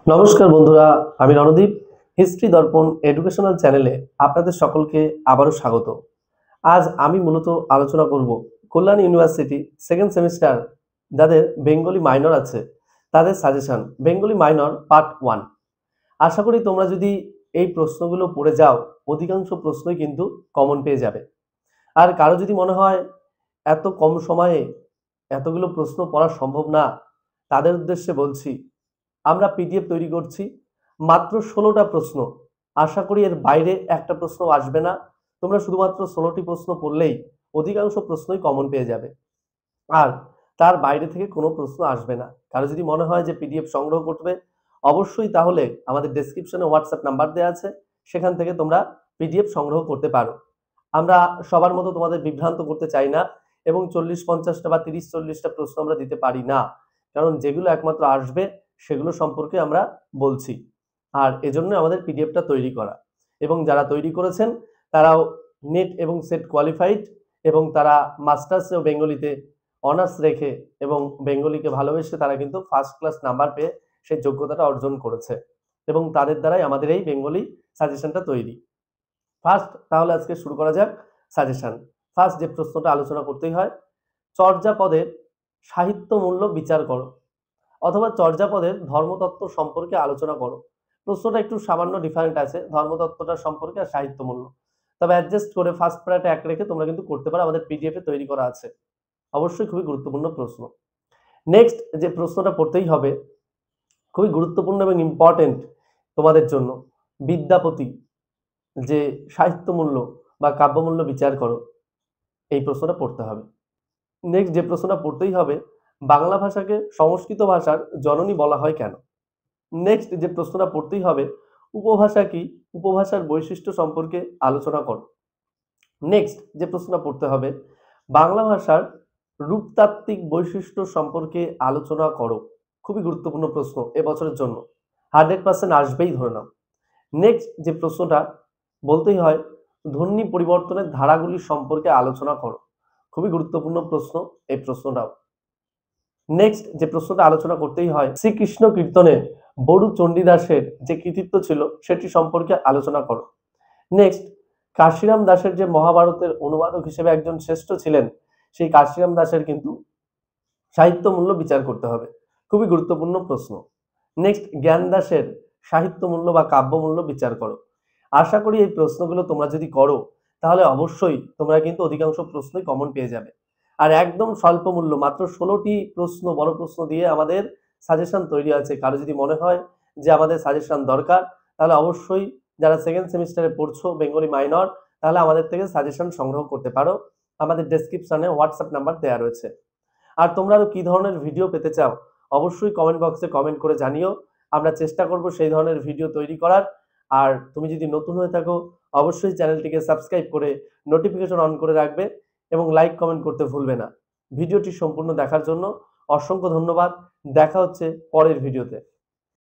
নমস্কার বন্ধুরা, আমি রণদীপ। হিস্ট্রি দর্পণ এডুকেশনাল চ্যানেলে আপনাদের সকলকে আবারও স্বাগত। আজ আমি মূলত আলোচনা করব কল্যাণ ইউনিভার্সিটি সেকেন্ড সেমিস্টার যাদের বেঙ্গলি মাইনর আছে তাদের সাজেশন, বেঙ্গলি মাইনর পার্ট 1। আশা করি তোমরা যদি এই প্রশ্নগুলো পড়ে যাও, অধিকাংশ প্রশ্নই কিন্তু কমন পেয়ে যাবে। আর কারো যদি মনে হয় এত কম সময়ে এতগুলো প্রশ্ন পড়া সম্ভব না, তাদের উদ্দেশ্যে বলছি আমরা পিডিএফ তৈরি করছি, মাত্র 16টা প্রশ্ন। আশা করি এর বাইরে একটা প্রশ্ন আসবে না। তোমরা শুধুমাত্র 16টি প্রশ্ন পড়লেই অধিকাংশ প্রশ্নই কমন পেয়ে যাবে, আর তার বাইরে থেকে কোনো প্রশ্ন আসবে না। কারো যদি মনে হয় যে পিডিএফ সংগ্রহ করবে, অবশ্যই তাহলে আমাদের ডেসক্রিপশনে হোয়াটসঅ্যাপ নাম্বার দেওয়া আছে, সেখান থেকে তোমরা পিডিএফ সংগ্রহ করতে পারো। আমরা সবার মতো তোমাদের বিভ্রান্ত করতে চাই না, এবং 40-50টা বা 30-40টা প্রশ্ন আমরা দিতে পারি না, কারণ যেগুলো একমাত্র আসবে সেগুলো সম্পর্কে আমরা বলছি। আর এজন্য আমাদের পিডিএফটা তৈরি করা, এবং যারা তৈরি করেছেন তারাও নেট এবং সেট কোয়ালিফাইড, এবং তারা মাস্টার্সেও বেঙ্গলিতে অনার্স রেখে এবং বেঙ্গলিকে ভালোবেসে তারা কিন্তু ফার্স্ট ক্লাস নাম্বার পেয়ে সেই যোগ্যতাটা অর্জন করেছে, এবং তাদের দ্বারাই আমাদের এই বেঙ্গলি সাজেশনটা তৈরি। ফার্স্ট তাহলে আজকে শুরু করা যাক সাজেশন। ফার্স্ট যে প্রশ্নটা আলোচনা করতেই হয়, চর্যাপদের সাহিত্য মূল্য বিচার করো, অথবা চর্যাপদের ধর্মতত্ত্ব সম্পর্কে আলোচনা করো। প্রশ্নটা একটু সামান্য ডিফারেন্ট আছে, ধর্মতত্ত্বটা সম্পর্কে আর সাহিত্য মূল্য, তবে অ্যাডজাস্ট করে ফার্স্ট প্যারাটা এক রেখে তোমরা কিন্তু করতে পারো, আমাদের পিডিএফ এ তৈরি করা আছে। অবশ্যই খুবই গুরুত্বপূর্ণ প্রশ্ন। নেক্সট যে প্রশ্নটা পড়তেই হবে, খুবই গুরুত্বপূর্ণ এবং ইম্পর্টেন্ট তোমাদের জন্য, বিদ্যাপতি যে সাহিত্য মূল্য বা কাব্যমূল্য বিচার করো, এই প্রশ্নটা পড়তে হবে। নেক্সট যে প্রশ্নটা পড়তেই হবে, বাংলা ভাষাকে সংস্কৃত ভাষার জননী বলা হয় কেন। নেক্সট যে প্রশ্নটা পড়তেই হবে, উপভাষা কি, উপভাষার বৈশিষ্ট্য সম্পর্কে আলোচনা করো। নেক্সট যে প্রশ্নটা পড়তে হবে, বাংলা ভাষার রূপতাত্ত্বিক বৈশিষ্ট্য সম্পর্কে আলোচনা করো। খুবই গুরুত্বপূর্ণ প্রশ্ন এবছরের জন্য, 100% আসবেই ধরে নাও। নেক্সট যে প্রশ্নটা বলতেই হয়, ধ্বনি পরিবর্তনের ধারাগুলি সম্পর্কে আলোচনা করো। খুবই গুরুত্বপূর্ণ প্রশ্ন এই প্রশ্নটাও। নেক্সট যে প্রশ্নটা আলোচনা করতেই হয়, শ্রীকৃষ্ণ কীর্তনে বড়ু চণ্ডীদাসের যে কৃতিত্ব ছিল সেটি সম্পর্কে আলোচনা করো। নেক্সট, কাশিরাম দাসের যে মহাভারতের অনুবাদক হিসেবে একজন শ্রেষ্ঠ ছিলেন, সেই কাশিরাম দাসের কিন্তু সাহিত্য মূল্য বিচার করতে হবে। খুবই গুরুত্বপূর্ণ প্রশ্ন। নেক্সট, জ্ঞান দাসের সাহিত্য মূল্য বা কাব্য মূল্য বিচার করো। আশা করি এই প্রশ্নগুলো তোমরা যদি করো, তাহলে অবশ্যই তোমরা কিন্তু অধিকাংশ প্রশ্নই কমন পেয়ে যাবে। আর একদম স্বল্প মূল্য, মাত্র 16টি প্রশ্ন, বড় প্রশ্ন দিয়ে আমাদের সাজেশন তৈরি আছে। কারো যদি মনে হয় যে আমাদের সাজেশন দরকার, তাহলে অবশ্যই যারা সেকেন্ড সেমিস্টারে পড়ছো বেঙ্গলি মাইনর, তাহলে আমাদের থেকে সাজেশন সংগ্রহ করতে পারো। আমাদের ডেসক্রিপশনে হোয়াটসঅ্যাপ নাম্বার দেওয়া রয়েছে। আর তোমরা আরো কি ধরনের ভিডিও পেতে চাও, অবশ্যই কমেন্ট বক্সে কমেন্ট করে জানিও। আমরা চেষ্টা করব সেই ধরনের ভিডিও তৈরি করার। আর তুমি যদি নতুন হয়ে থাকো, অবশ্যই চ্যানেলটিকে সাবস্ক্রাইব করে নোটিফিকেশন অন করে রাখবে, এবং লাইক কমেন্ট করতে ভুলবে না। ভিডিওটি সম্পূর্ণ দেখার জন্য অসংখ্য ধন্যবাদ। দেখা হচ্ছে পরের ভিডিওতে।